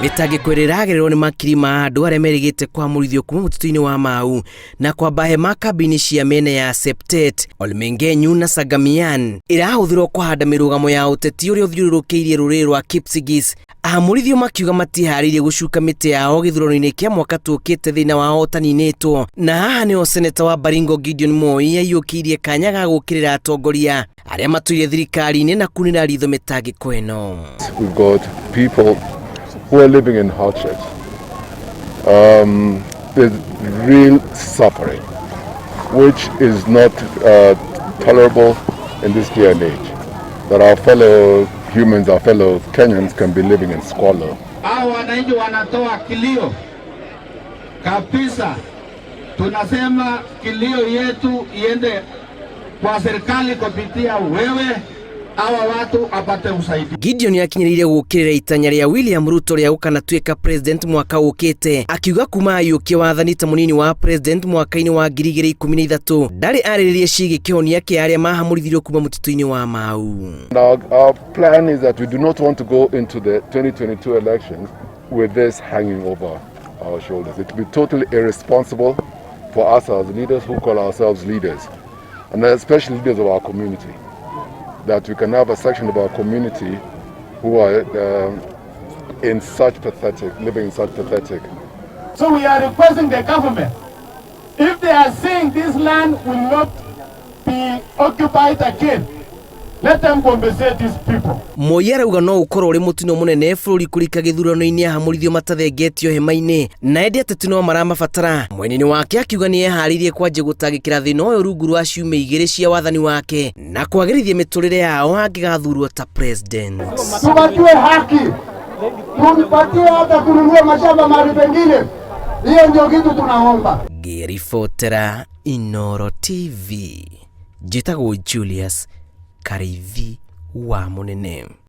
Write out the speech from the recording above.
Mĩtangĩko ĩrĩragererwo nĩ makiri ma andũ arĩa merĩgĩte kwamũrithio kuma mũtitũ-inĩ wa Mau na kwamba hema kambĩ-inĩ cia mĩena ya Septet, Olmengenyu na Sagamian ĩrahũthĩrwo kũhanda mĩrũgamo ya ũteti ũrĩa ũthiũrũrũkĩirie rũrĩrĩ rwa Kipsigis. Ahamũrithio makiuga matiharĩirie gũcuka mĩtĩ yao gĩthurano-inĩ kĩa mwaka tũkĩte thĩna wa hotaninĩtwo, na haha nĩho seneta wa Baringo Gideon Moi aiyũkĩirie kanya ga gũkĩrĩra atongoria arĩa matũire thirikari-inĩ na kunĩra ritho mĩtangĩko ĩno. We've got people who are living in hardships. There's real suffering, which is not tolerable in this day and age. That our fellow humans, our fellow Kenyans can be living in squalor. Hao wananchi wanatoa kilio kabisa. Tunasema kilio yetu iende kwa serikali kupitia wewe, hawa watu apate usaidizi. Gideon yakinyĩrĩire gũkĩrĩra itanya rĩa William Ruto rĩa gũkana tuĩka president mwaka ũkĩte, akiuga kuma ayũkie wathani ta mũnini wa president mwaka-inĩ wa 2013 ndarĩ arĩrĩrie ciĩgiĩ kĩhonia kĩa arĩa mahamũrithirio kuma mũtitũ-inĩ wa Mau. Our plan is that we do not want to go into the 2022 elections with this hanging over our shoulders. It would be totally irresponsible for us as leaders who call ourselves leaders, and especially leaders of our community, that we can have a section of our community who are living in such pathetic. So we are requesting the government, if they are saying this land will not be occupied again, let them compensate these people. Moi arauga no ũkorwo ũrĩ mũtino mũnene bũrũri kũrika gĩthurano-inĩ ahamũrithio matathengetio hema-inĩ, na endi ateti no maramabatara. Mwena-inĩ wake akiuga nĩ eharĩirie kwanjia gũtangĩkĩra thĩna ũyũ rungu rwa ciumia 2 cia wathani wake na kwagĩrithia mĩtũrĩre yao angĩgathurwo ta president. Tupatiwe haki, tumpatie hata kununua mashamba mahali pengine. Hiyo ndio kitu tunaomba. Ngĩribotera Inooro TV, njĩtagwo Julius Karithi wa Mũnene.